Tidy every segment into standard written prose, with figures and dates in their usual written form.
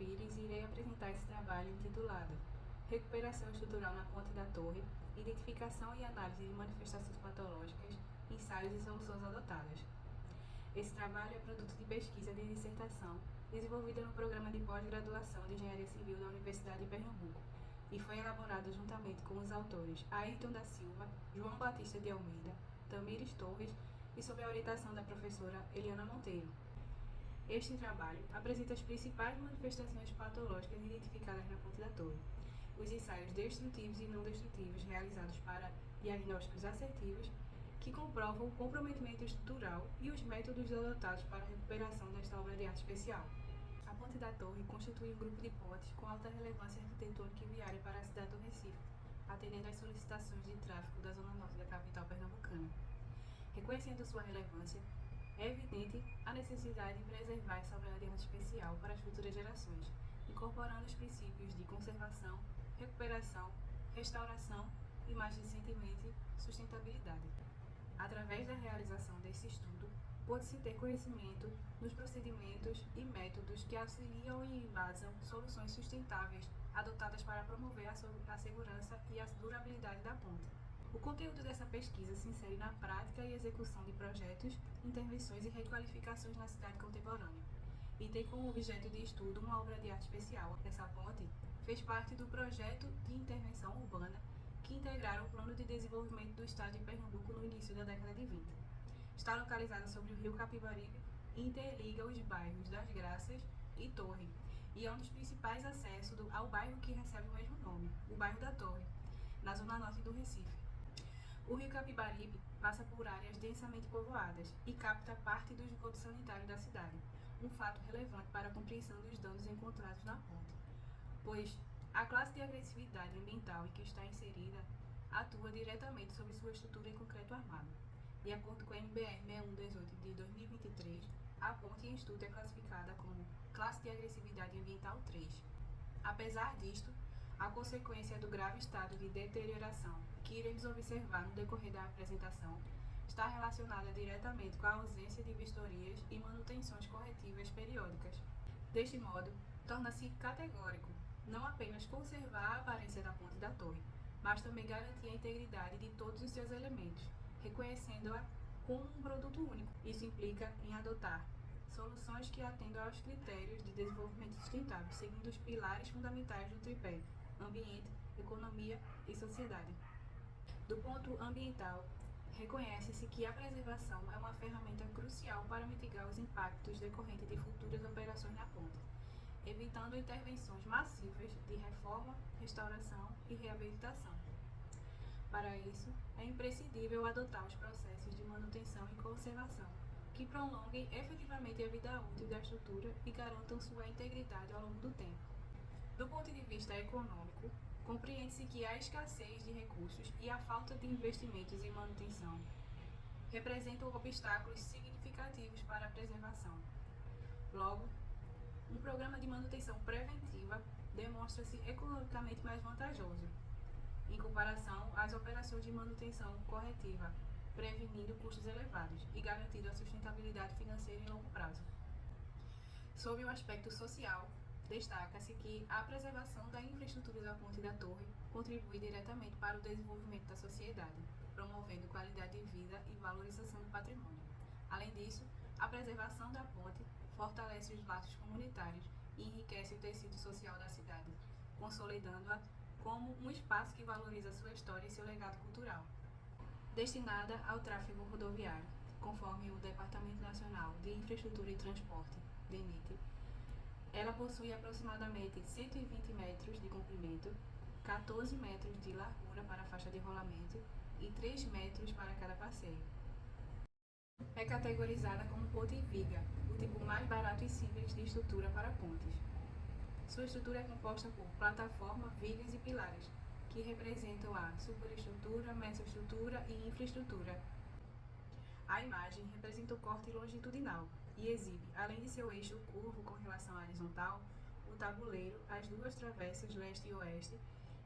Pires e irei apresentar esse trabalho intitulado Recuperação Estrutural na Ponte da Torre, Identificação e Análise de Manifestações Patológicas, Ensaios e Soluções Adotadas. Esse trabalho é produto de pesquisa de dissertação desenvolvida no Programa de Pós-Graduação de Engenharia Civil da Universidade de Pernambuco e foi elaborado juntamente com os autores Ayrton da Silva, João Batista de Almeida, Tamires Torres e sob a orientação da professora Eliana Monteiro. Este trabalho apresenta as principais manifestações patológicas identificadas na Ponte da Torre, os ensaios destrutivos e não destrutivos realizados para diagnósticos assertivos que comprovam o comprometimento estrutural e os métodos adotados para a recuperação desta obra de arte especial. A Ponte da Torre constitui um grupo de pontes com alta relevância arquitetônica e viária para a cidade do Recife, atendendo às solicitações de tráfego da zona norte da capital pernambucana. Reconhecendo sua relevância, é evidente a necessidade de preservar essa obra de arte especial para as futuras gerações, incorporando os princípios de conservação, recuperação, restauração e, mais recentemente, sustentabilidade. Através da realização desse estudo, pode-se ter conhecimento dos procedimentos e métodos que auxiliam e embasam soluções sustentáveis adotadas para promover a segurança e a durabilidade da ponte. O conteúdo dessa pesquisa se insere na prática e execução de projetos, intervenções e requalificações na cidade contemporânea, e tem como objeto de estudo uma obra de arte especial. Essa ponte fez parte do projeto de intervenção urbana que integraram o Plano de Desenvolvimento do Estado de Pernambuco no início da década de 20. Está localizada sobre o rio Capibaribe e interliga os bairros das Graças e Torre, e é um dos principais acessos ao bairro que recebe o mesmo nome, o bairro da Torre, na zona norte do Recife. O rio Capibaribe passa por áreas densamente povoadas e capta parte do esgoto sanitário da cidade, um fato relevante para a compreensão dos danos encontrados na ponte, pois a classe de agressividade ambiental em que está inserida atua diretamente sobre sua estrutura em concreto armado. De acordo com a NBR 6118 de 2023, a ponte em estudo é classificada como classe de agressividade ambiental 3. Apesar disto, a consequência do grave estado de deterioração que iremos observar no decorrer da apresentação está relacionada diretamente com a ausência de vistorias e manutenções corretivas periódicas. Deste modo, torna-se categórico não apenas conservar a aparência da Ponte da Torre, mas também garantir a integridade de todos os seus elementos, reconhecendo-a como um produto único. Isso implica em adotar soluções que atendam aos critérios de desenvolvimento sustentável, seguindo os pilares fundamentais do tripé: ambiente, economia e sociedade. Do ponto ambiental, reconhece-se que a preservação é uma ferramenta crucial para mitigar os impactos decorrentes de futuras operações na ponte, evitando intervenções massivas de reforma, restauração e reabilitação. Para isso, é imprescindível adotar os processos de manutenção e conservação que prolonguem efetivamente a vida útil da estrutura e garantam sua integridade ao longo do tempo. Do ponto de vista econômico, compreende-se que a escassez de recursos e a falta de investimentos em manutenção representam obstáculos significativos para a preservação. Logo, um programa de manutenção preventiva demonstra-se economicamente mais vantajoso, em comparação às operações de manutenção corretiva, prevenindo custos elevados e garantindo a sustentabilidade financeira em longo prazo. Sob o aspecto social, destaca-se que a preservação da infraestrutura da Ponte da Torre contribui diretamente para o desenvolvimento da sociedade, promovendo qualidade de vida e valorização do patrimônio. Além disso, a preservação da ponte fortalece os laços comunitários e enriquece o tecido social da cidade, consolidando-a como um espaço que valoriza sua história e seu legado cultural. Destinada ao tráfego rodoviário, conforme o Departamento Nacional de Infraestrutura e Transporte, DENIT, ela possui aproximadamente 120 metros de comprimento, 14 metros de largura para a faixa de rolamento e 3 metros para cada passeio. É categorizada como ponte viga, o tipo mais barato e simples de estrutura para pontes. Sua estrutura é composta por plataforma, vigas e pilares, que representam a superestrutura, mesoestrutura e infraestrutura. A imagem representa o corte longitudinal e exibe, além de seu eixo curvo com relação à horizontal, o tabuleiro, as duas travessas leste e oeste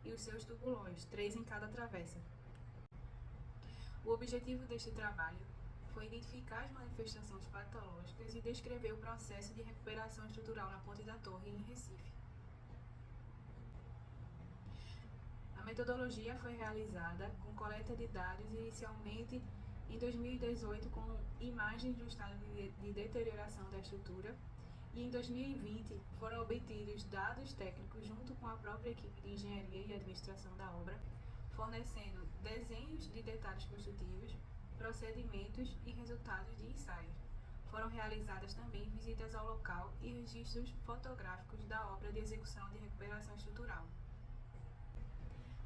e os seus tubulões, 3 em cada travessa. O objetivo deste trabalho foi identificar as manifestações patológicas e descrever o processo de recuperação estrutural na Ponte da Torre, em Recife. A metodologia foi realizada com coleta de dados inicialmente em 2018 com imagens do estado de deterioração da estrutura e em 2020 foram obtidos dados técnicos junto com a própria equipe de engenharia e administração da obra, fornecendo desenhos de detalhes construtivos, procedimentos e resultados de ensaios. Foram realizadas também visitas ao local e registros fotográficos da obra de execução de recuperação estrutural.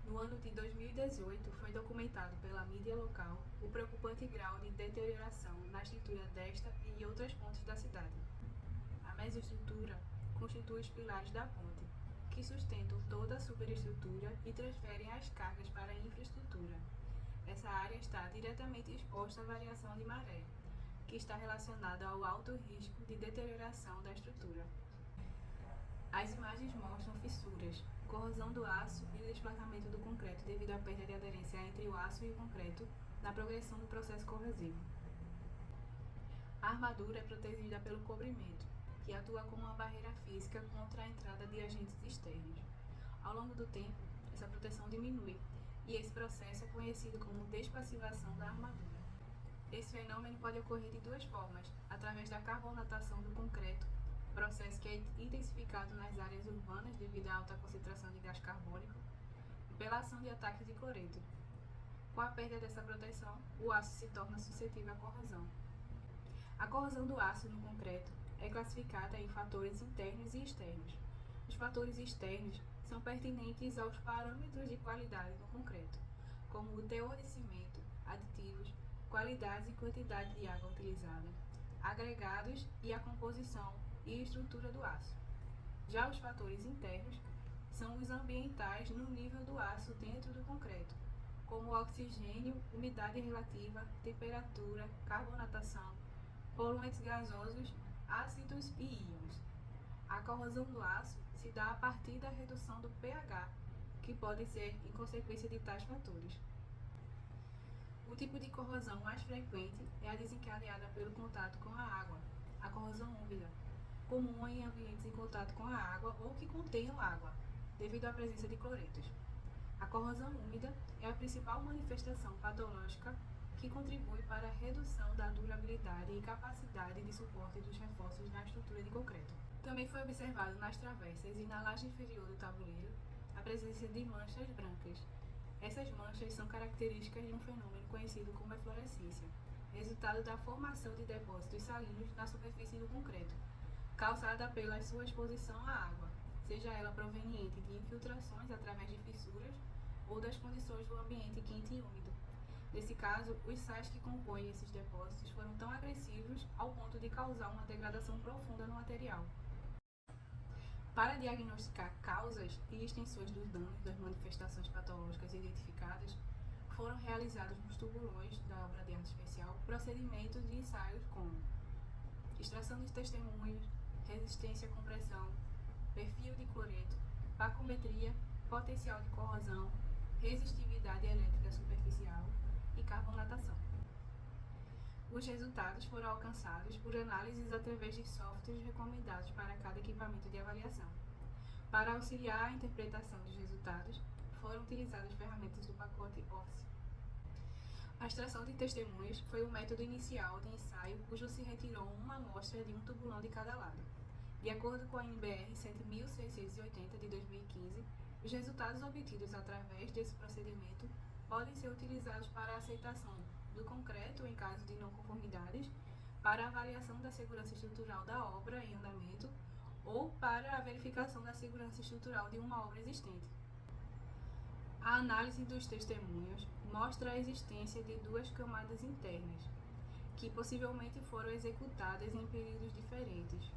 No ano de 2018, foi documentado pela mídia local o preocupante grau de deterioração na estrutura desta e outras pontes da cidade. A mesoestrutura constitui os pilares da ponte, que sustentam toda a superestrutura e transferem as cargas para a infraestrutura. Essa área está diretamente exposta à variação de maré, que está relacionada ao alto risco de deterioração da estrutura. As imagens mostram fissuras, corrosão do aço e desplazamento do concreto devido à perda de aderência entre o aço e o concreto na progressão do processo corrosivo. A armadura é protegida pelo cobrimento, que atua como uma barreira física contra a entrada de agentes externos. Ao longo do tempo, essa proteção diminui, e esse processo é conhecido como despassivação da armadura. Esse fenômeno pode ocorrer de duas formas: através da carbonatação do concreto, processo que é intensificado nas áreas urbanas devido à alta concentração de gás carbônico, e pela ação de ataques de cloreto. Com a perda dessa proteção, o aço se torna suscetível à corrosão. A corrosão do aço no concreto é classificada em fatores internos e externos. Os fatores externos são pertinentes aos parâmetros de qualidade do concreto, como o teor de cimento, aditivos, qualidades e quantidade de água utilizada, agregados e a composição e estrutura do aço. Já os fatores internos são os ambientais no nível do aço dentro do concreto, como oxigênio, umidade relativa, temperatura, carbonatação, poluentes gasosos, ácidos e íons. A corrosão do aço se dá a partir da redução do pH, que pode ser em consequência de tais fatores. O tipo de corrosão mais frequente é a desencadeada pelo contato com a água, a corrosão úmida, comum em ambientes em contato com a água ou que contenham água, devido à presença de cloretos. A corrosão úmida é a principal manifestação patológica que contribui para a redução da durabilidade e capacidade de suporte dos reforços na estrutura de concreto. Também foi observado nas travessas e na laje inferior do tabuleiro a presença de manchas brancas. Essas manchas são características de um fenômeno conhecido como eflorescência, resultado da formação de depósitos salinos na superfície do concreto, causada pela sua exposição à água, seja ela proveniente de infiltrações através de fissuras ou das condições do ambiente quente e úmido. Nesse caso, os sais que compõem esses depósitos foram tão agressivos ao ponto de causar uma degradação profunda no material. Para diagnosticar causas e extensões dos danos das manifestações patológicas identificadas, foram realizados nos tubulões da obra de arte especial procedimentos de ensaios como extração de testemunhos, resistência à compressão, perfil de cloreto, bacometria, potencial de corrosão, resistividade elétrica superficial e carbonatação. Os resultados foram alcançados por análises através de softwares recomendados para cada equipamento de avaliação. Para auxiliar a interpretação dos resultados, foram utilizadas ferramentas do pacote Office. A extração de testemunhas foi o método inicial de ensaio cujo se retirou uma amostra de um tubulão de cada lado. De acordo com a NBR 7680 de 2015, os resultados obtidos através desse procedimento podem ser utilizados para a aceitação do concreto em caso de não conformidades, para a avaliação da segurança estrutural da obra em andamento ou para a verificação da segurança estrutural de uma obra existente. A análise dos testemunhos mostra a existência de duas camadas internas, que possivelmente foram executadas em períodos diferentes,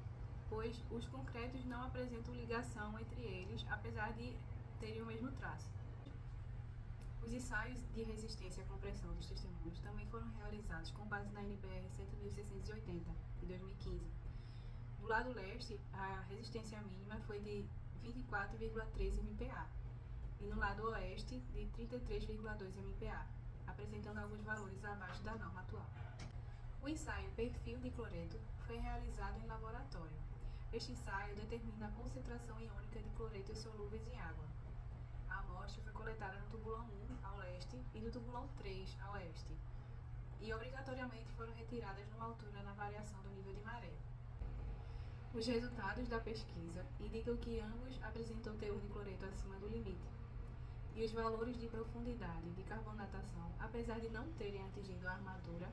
pois os concretos não apresentam ligação entre eles, apesar de terem o mesmo traço. Os ensaios de resistência à compressão dos testemunhos também foram realizados com base na NBR 7680, de 2015. Do lado leste, a resistência mínima foi de 24,13 MPa e no lado oeste, de 33,2 MPa, apresentando alguns valores abaixo da norma atual. O ensaio perfil de cloreto foi realizado em laboratório. Este ensaio determina a concentração iônica de cloretos solúveis em água. A amostra foi coletada no tubulão 1 ao leste e no tubulão 3 ao oeste, e obrigatoriamente foram retiradas numa altura na variação do nível de maré. Os resultados da pesquisa indicam que ambos apresentam teor de cloreto acima do limite, e os valores de profundidade de carbonatação, apesar de não terem atingido a armadura,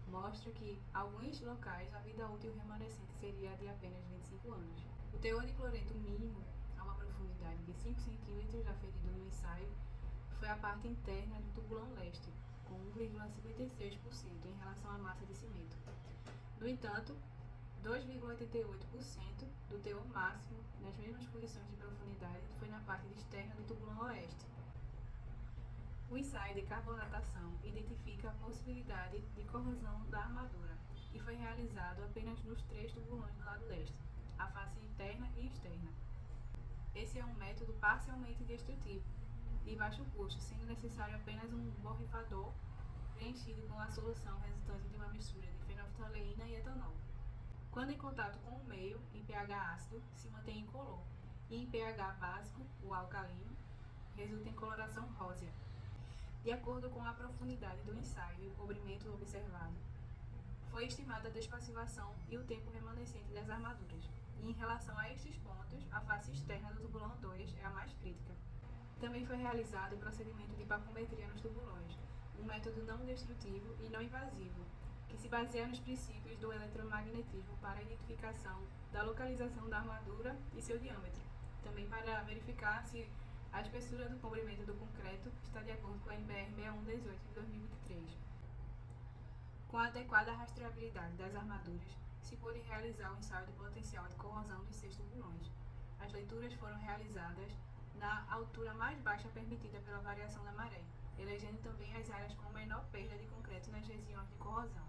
mostra que, em alguns locais, a vida útil remanescente seria de apenas 25 anos. O teor de cloreto mínimo, a uma profundidade de 5 cm aferido no ensaio, foi a parte interna do tubulão leste, com 1,56% em relação à massa de cimento. No entanto, 2,88% do teor máximo, nas mesmas condições de profundidade, foi na parte externa do tubulão oeste. O ensaio de carbonatação identifica a possibilidade de corrosão da armadura e foi realizado apenas nos 3 tubulões do lado leste, a face interna e externa. Esse é um método parcialmente destrutivo e baixo custo, sendo necessário apenas um borrifador preenchido com a solução resultante de uma mistura de fenolftaleína e etanol. Quando em contato com o meio, em pH ácido, se mantém incolor, e em pH básico, o alcalino, resulta em coloração rósea. De acordo com a profundidade do ensaio e o cobrimento observado, foi estimada a despassivação e o tempo remanescente das armaduras, e em relação a estes pontos, a face externa do tubulão 2 é a mais crítica. Também foi realizado o procedimento de papometria nos tubulões, um método não destrutivo e não invasivo, que se baseia nos princípios do eletromagnetismo para a identificação da localização da armadura e seu diâmetro, também para verificar se a espessura do comprimento do concreto está de acordo com a NBR 6118 de 2023. Com a adequada rastreabilidade das armaduras, se pôde realizar o ensaio de potencial de corrosão dos 6 tubulões. As leituras foram realizadas na altura mais baixa permitida pela variação da maré, elegendo também as áreas com menor perda de concreto nas regiões de corrosão.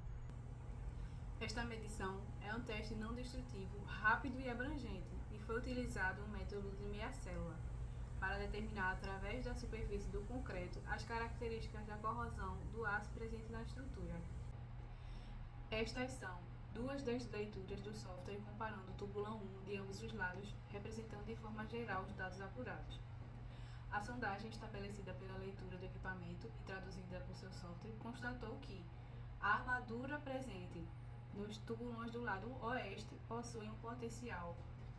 Esta medição é um teste não destrutivo, rápido e abrangente, e foi utilizado um método de meia célula para determinar, através da superfície do concreto, as características da corrosão do aço presente na estrutura. Estas são duas das leituras do software comparando o tubulão 1 de ambos os lados, representando de forma geral os dados apurados. A sondagem estabelecida pela leitura do equipamento e traduzida por seu software constatou que a armadura presente nos tubulões do lado oeste possui um potencial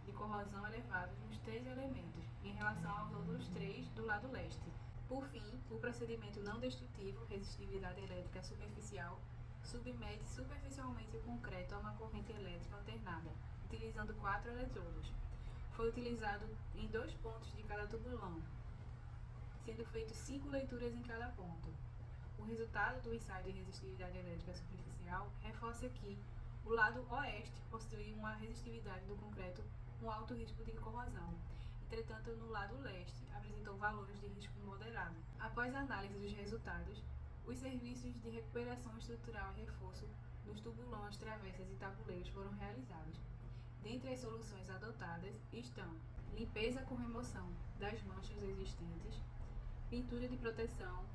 de corrosão elevado nos 3 elementos, em relação aos outros 3 do lado leste. Por fim, o procedimento não destrutivo, resistividade elétrica superficial, submete superficialmente o concreto a uma corrente elétrica alternada, utilizando 4 eletrodos. Foi utilizado em 2 pontos de cada tubulão, sendo feitas 5 leituras em cada ponto. O resultado do ensaio de resistividade elétrica superficial reforça que o lado oeste possui uma resistividade do concreto com alto risco de corrosão. Entretanto, no lado leste, apresentou valores de risco moderado. Após a análise dos resultados, os serviços de recuperação estrutural e reforço nos tubulões, travessas e tabuleiros foram realizados. Dentre as soluções adotadas estão limpeza com remoção das manchas existentes, pintura de proteção,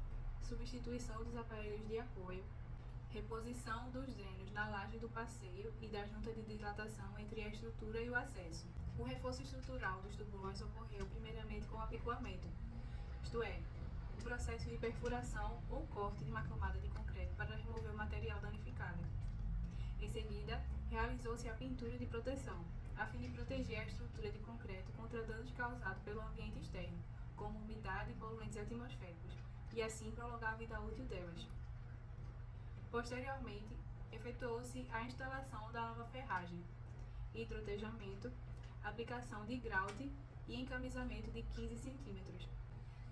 substituição dos aparelhos de apoio, reposição dos drenos na laje do passeio e da junta de dilatação entre a estrutura e o acesso. O reforço estrutural dos tubulões ocorreu primeiramente com o apicoamento, isto é, o processo de perfuração ou corte de uma camada de concreto para remover o material danificado. Em seguida, realizou-se a pintura de proteção, a fim de proteger a estrutura de concreto contra danos causados pelo ambiente externo, como umidade e poluentes atmosféricos, e assim prolongar a vida útil delas. Posteriormente, efetuou-se a instalação da nova ferragem, hidrotejamento, aplicação de grout e encamisamento de 15 cm.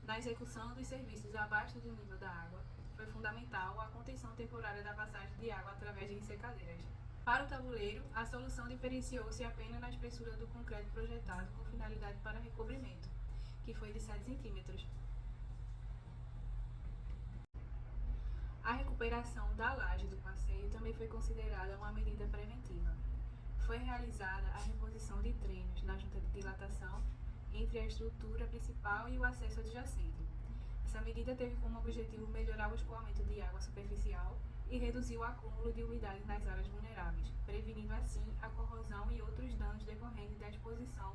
Na execução dos serviços abaixo do nível da água, foi fundamental a contenção temporária da passagem de água através de ensecadeiras. Para o tabuleiro, a solução diferenciou-se apenas na espessura do concreto projetado com finalidade para recobrimento, que foi de 7 cm. A recuperação da laje do passeio também foi considerada uma medida preventiva. Foi realizada a reposição de drenos na junta de dilatação entre a estrutura principal e o acesso adjacente. Essa medida teve como objetivo melhorar o escoamento de água superficial e reduzir o acúmulo de umidade nas áreas vulneráveis, prevenindo assim a corrosão e outros danos decorrentes da exposição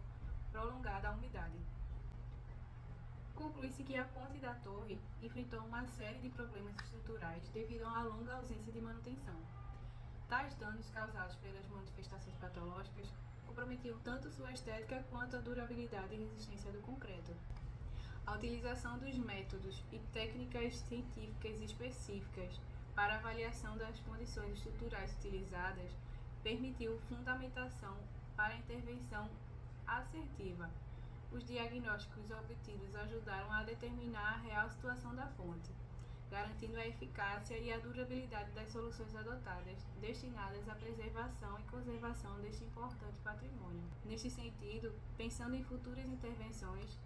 prolongada à umidade. Conclui-se que a ponte da torre enfrentou uma série de problemas estruturais devido a uma longa ausência de manutenção. Tais danos causados pelas manifestações patológicas comprometiam tanto sua estética quanto a durabilidade e resistência do concreto. A utilização dos métodos e técnicas científicas específicas para avaliação das condições estruturais utilizadas permitiu fundamentação para a intervenção assertiva. Os diagnósticos obtidos ajudaram a determinar a real situação da fonte, garantindo a eficácia e a durabilidade das soluções adotadas, destinadas à preservação e conservação deste importante patrimônio. Neste sentido, pensando em futuras intervenções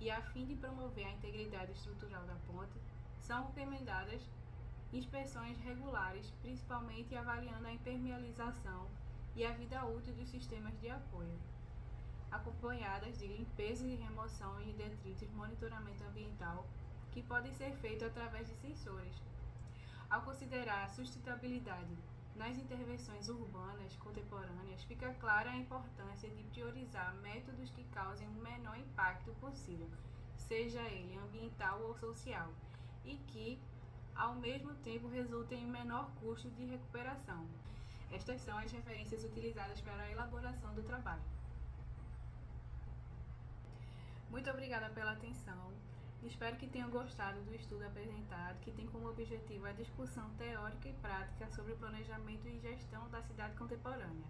e a fim de promover a integridade estrutural da ponte, são recomendadas inspeções regulares, principalmente avaliando a impermeabilização e a vida útil dos sistemas de apoio, acompanhadas de limpeza e remoção de detritos e monitoramento ambiental, que podem ser feitos através de sensores. Ao considerar a sustentabilidade nas intervenções urbanas contemporâneas, fica clara a importância de priorizar métodos que causem o menor impacto possível, seja ele ambiental ou social, e que, ao mesmo tempo, resultem em menor custo de recuperação. Estas são as referências utilizadas para a elaboração do trabalho. Muito obrigada pela atenção. Espero que tenham gostado do estudo apresentado, que tem como objetivo a discussão teórica e prática sobre o planejamento e gestão da cidade contemporânea.